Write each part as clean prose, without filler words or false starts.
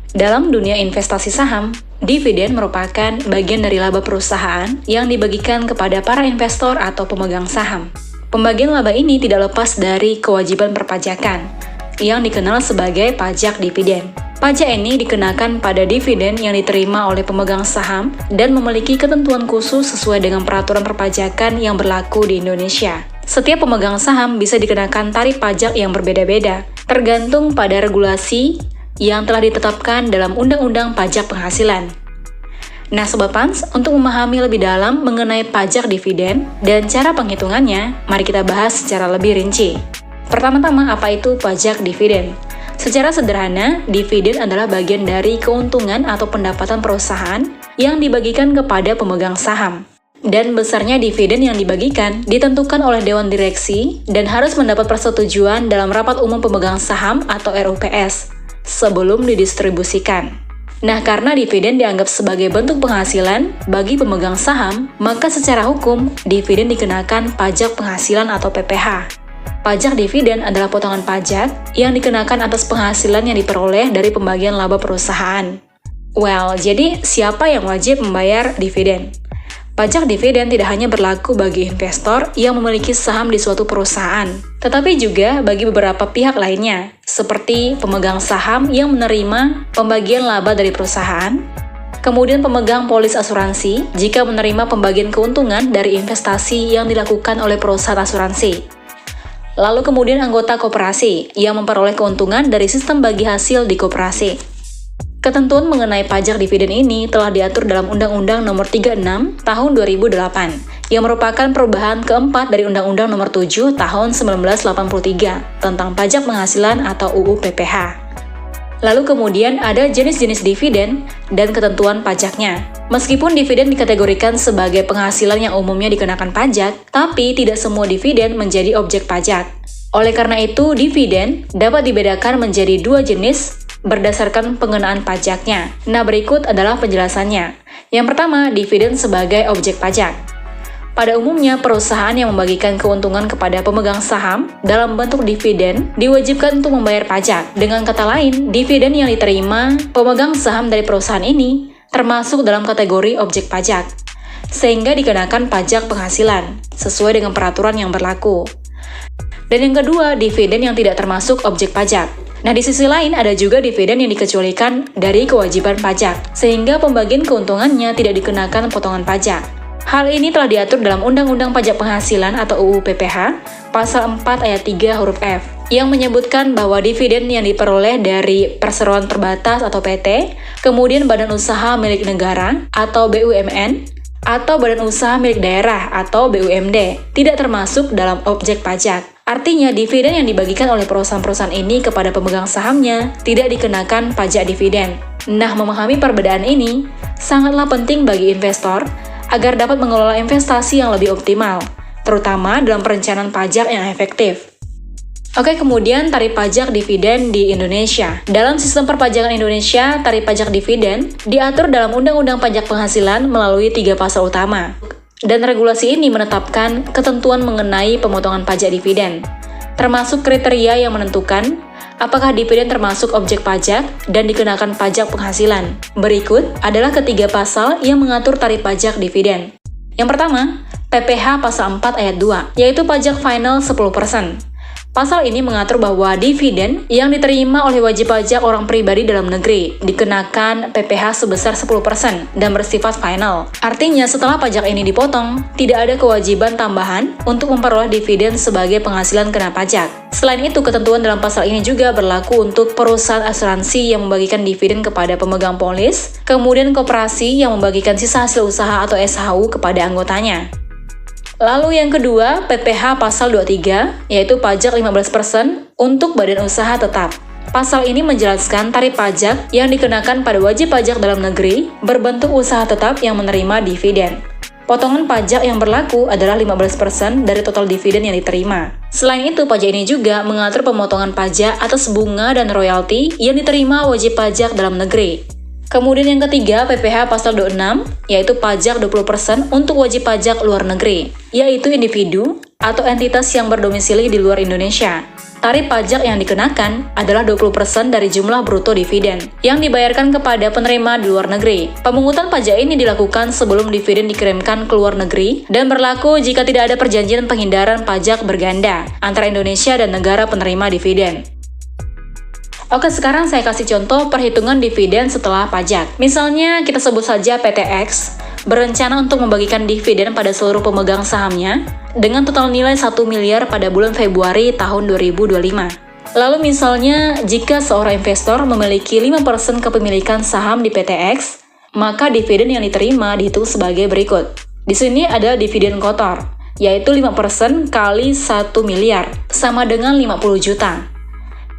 Dalam dunia investasi saham, dividen merupakan bagian dari laba perusahaan yang dibagikan kepada para investor atau pemegang saham. Pembagian laba ini tidak lepas dari kewajiban perpajakan, yang dikenal sebagai pajak dividen. Pajak ini dikenakan pada dividen yang diterima oleh pemegang saham dan memiliki ketentuan khusus sesuai dengan peraturan perpajakan yang berlaku di Indonesia. Setiap pemegang saham bisa dikenakan tarif pajak yang berbeda-beda, tergantung pada regulasi yang telah ditetapkan dalam Undang-Undang Pajak Penghasilan. Nah Sobat Pans, untuk memahami lebih dalam mengenai pajak dividen dan cara penghitungannya, mari kita bahas secara lebih rinci. Pertama-tama, apa itu pajak dividen? Secara sederhana, dividen adalah bagian dari keuntungan atau pendapatan perusahaan yang dibagikan kepada pemegang saham. Dan besarnya dividen yang dibagikan ditentukan oleh Dewan Direksi dan harus mendapat persetujuan dalam Rapat Umum Pemegang Saham atau RUPS sebelum didistribusikan. Nah, karena dividen dianggap sebagai bentuk penghasilan bagi pemegang saham, maka secara hukum, dividen dikenakan pajak penghasilan atau PPh. Pajak dividen adalah potongan pajak yang dikenakan atas penghasilan yang diperoleh dari pembagian laba perusahaan. Well, jadi siapa yang wajib membayar dividen? Pajak dividen tidak hanya berlaku bagi investor yang memiliki saham di suatu perusahaan, tetapi juga bagi beberapa pihak lainnya, seperti pemegang saham yang menerima pembagian laba dari perusahaan, kemudian pemegang polis asuransi jika menerima pembagian keuntungan dari investasi yang dilakukan oleh perusahaan asuransi. Lalu kemudian anggota koperasi yang memperoleh keuntungan dari sistem bagi hasil di koperasi. Ketentuan mengenai pajak dividen ini telah diatur dalam Undang-Undang Nomor 36 Tahun 2008 yang merupakan perubahan keempat dari Undang-Undang Nomor 7 Tahun 1983 tentang pajak penghasilan atau UU PPh. Lalu kemudian ada jenis-jenis dividen dan ketentuan pajaknya. Meskipun dividen dikategorikan sebagai penghasilan yang umumnya dikenakan pajak, tapi tidak semua dividen menjadi objek pajak. Oleh karena itu, dividen dapat dibedakan menjadi dua jenis berdasarkan pengenaan pajaknya. Nah, berikut adalah penjelasannya. Yang pertama, dividen sebagai objek pajak. Pada umumnya, perusahaan yang membagikan keuntungan kepada pemegang saham dalam bentuk dividen diwajibkan untuk membayar pajak. Dengan kata lain, dividen yang diterima pemegang saham dari perusahaan ini termasuk dalam kategori objek pajak, sehingga dikenakan pajak penghasilan sesuai dengan peraturan yang berlaku. Dan yang kedua, dividen yang tidak termasuk objek pajak. Nah, di sisi lain ada juga dividen yang dikecualikan dari kewajiban pajak, sehingga pembagian keuntungannya tidak dikenakan potongan pajak. Hal ini telah diatur dalam Undang-Undang Pajak Penghasilan atau UU PPh, Pasal 4 Ayat 3 huruf F, yang menyebutkan bahwa dividen yang diperoleh dari perseroan terbatas atau PT, kemudian badan usaha milik negara atau BUMN, atau badan usaha milik daerah atau BUMD, tidak termasuk dalam objek pajak. Artinya, dividen yang dibagikan oleh perusahaan-perusahaan ini kepada pemegang sahamnya tidak dikenakan pajak dividen. Nah, memahami perbedaan ini sangatlah penting bagi investor agar dapat mengelola investasi yang lebih optimal, terutama dalam perencanaan pajak yang efektif. Oke, kemudian tarif pajak dividen di Indonesia. Dalam sistem perpajakan Indonesia, tarif pajak dividen diatur dalam Undang-Undang Pajak Penghasilan melalui 3 pasal utama. Dan regulasi ini menetapkan ketentuan mengenai pemotongan pajak dividen, termasuk kriteria yang menentukan apakah dividen termasuk objek pajak dan dikenakan pajak penghasilan. Berikut adalah ketiga pasal yang mengatur tarif pajak dividen. Yang pertama, PPh Pasal 4 Ayat 2, yaitu pajak final 10%. Pasal ini mengatur bahwa dividen yang diterima oleh wajib pajak orang pribadi dalam negeri dikenakan PPh sebesar 10% dan bersifat final. Artinya, setelah pajak ini dipotong, tidak ada kewajiban tambahan untuk memperoleh dividen sebagai penghasilan kena pajak. Selain itu, ketentuan dalam pasal ini juga berlaku untuk perusahaan asuransi yang membagikan dividen kepada pemegang polis, kemudian koperasi yang membagikan sisa hasil usaha atau SHU kepada anggotanya. Lalu yang kedua, PPh Pasal 23, yaitu pajak 15% untuk badan usaha tetap. Pasal ini menjelaskan tarif pajak yang dikenakan pada wajib pajak dalam negeri berbentuk usaha tetap yang menerima dividen. Potongan pajak yang berlaku adalah 15% dari total dividen yang diterima. Selain itu, pajak ini juga mengatur pemotongan pajak atas bunga dan royalti yang diterima wajib pajak dalam negeri. Kemudian yang ketiga, PPh Pasal 26, yaitu pajak 20% untuk wajib pajak luar negeri, yaitu individu atau entitas yang berdomisili di luar Indonesia. Tarif pajak yang dikenakan adalah 20% dari jumlah bruto dividen yang dibayarkan kepada penerima di luar negeri. Pemungutan pajak ini dilakukan sebelum dividen dikirimkan ke luar negeri dan berlaku jika tidak ada perjanjian penghindaran pajak berganda antara Indonesia dan negara penerima dividen. Oke, sekarang saya kasih contoh perhitungan dividen setelah pajak. Misalnya kita sebut saja PTX berencana untuk membagikan dividen pada seluruh pemegang sahamnya dengan total nilai 1 miliar pada bulan Februari tahun 2025. Lalu misalnya, jika seorang investor memiliki 5% kepemilikan saham di PTX, maka dividen yang diterima dihitung sebagai berikut. Di sini ada dividen kotor, yaitu 5% kali 1 miliar, sama dengan 50 juta.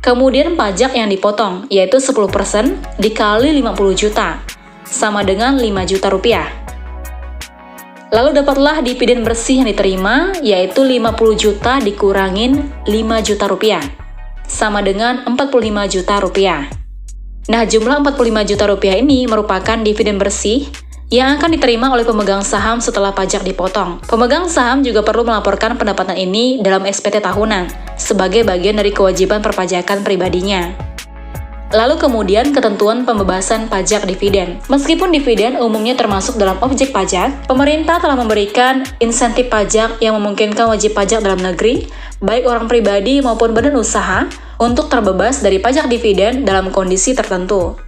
Kemudian pajak yang dipotong, yaitu 10% dikali 50 juta, sama dengan 5 juta rupiah. Lalu dapatlah dividen bersih yang diterima, yaitu 50 juta dikurangin 5 juta rupiah, sama dengan 45 juta rupiah. Nah, jumlah 45 juta rupiah ini merupakan dividen bersih yang akan diterima oleh pemegang saham setelah pajak dipotong. Pemegang saham juga perlu melaporkan pendapatan ini dalam SPT tahunan, sebagai bagian dari kewajiban perpajakan pribadinya. Lalu kemudian ketentuan pembebasan pajak dividen. Meskipun dividen umumnya termasuk dalam objek pajak, pemerintah telah memberikan insentif pajak yang memungkinkan wajib pajak dalam negeri, baik orang pribadi maupun badan usaha, untuk terbebas dari pajak dividen dalam kondisi tertentu.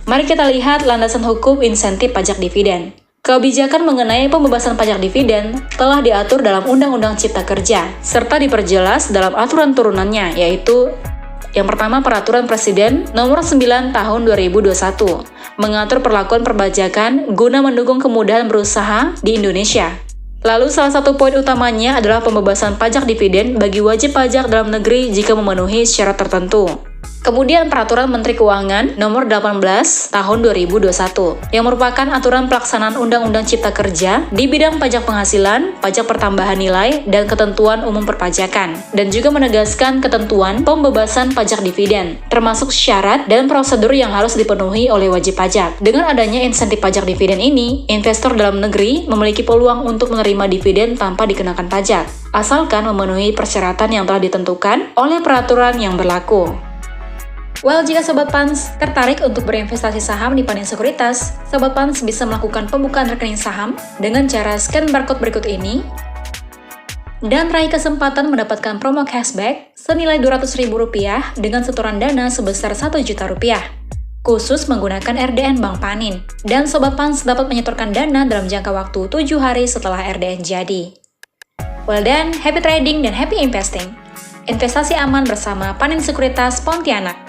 Mari kita lihat landasan hukum insentif pajak dividen. Kebijakan mengenai pembebasan pajak dividen telah diatur dalam Undang-Undang Cipta Kerja, serta diperjelas dalam aturan turunannya, yaitu yang pertama, Peraturan Presiden Nomor 9 Tahun 2021 mengatur perlakuan perpajakan guna mendukung kemudahan berusaha di Indonesia. Lalu salah satu poin utamanya adalah pembebasan pajak dividen bagi wajib pajak dalam negeri jika memenuhi syarat tertentu. Kemudian Peraturan Menteri Keuangan Nomor 18 Tahun 2021 yang merupakan aturan pelaksanaan Undang-Undang Cipta Kerja di bidang pajak penghasilan, pajak pertambahan nilai, dan ketentuan umum perpajakan, dan juga menegaskan ketentuan pembebasan pajak dividen, termasuk syarat dan prosedur yang harus dipenuhi oleh wajib pajak. Dengan adanya insentif pajak dividen ini, investor dalam negeri memiliki peluang untuk menerima dividen tanpa dikenakan pajak, asalkan memenuhi persyaratan yang telah ditentukan oleh peraturan yang berlaku. Well, jika Sobat Pans tertarik untuk berinvestasi saham di Panin Sekuritas, Sobat Pans bisa melakukan pembukaan rekening saham dengan cara scan barcode berikut ini dan raih kesempatan mendapatkan promo cashback senilai Rp200.000 dengan setoran dana sebesar Rp1 juta, khusus menggunakan RDN Bank Panin. Dan Sobat Pans dapat menyetorkan dana dalam jangka waktu 7 hari setelah RDN jadi. Well then, happy trading dan happy investing. Investasi aman bersama Panin Sekuritas Pontianak.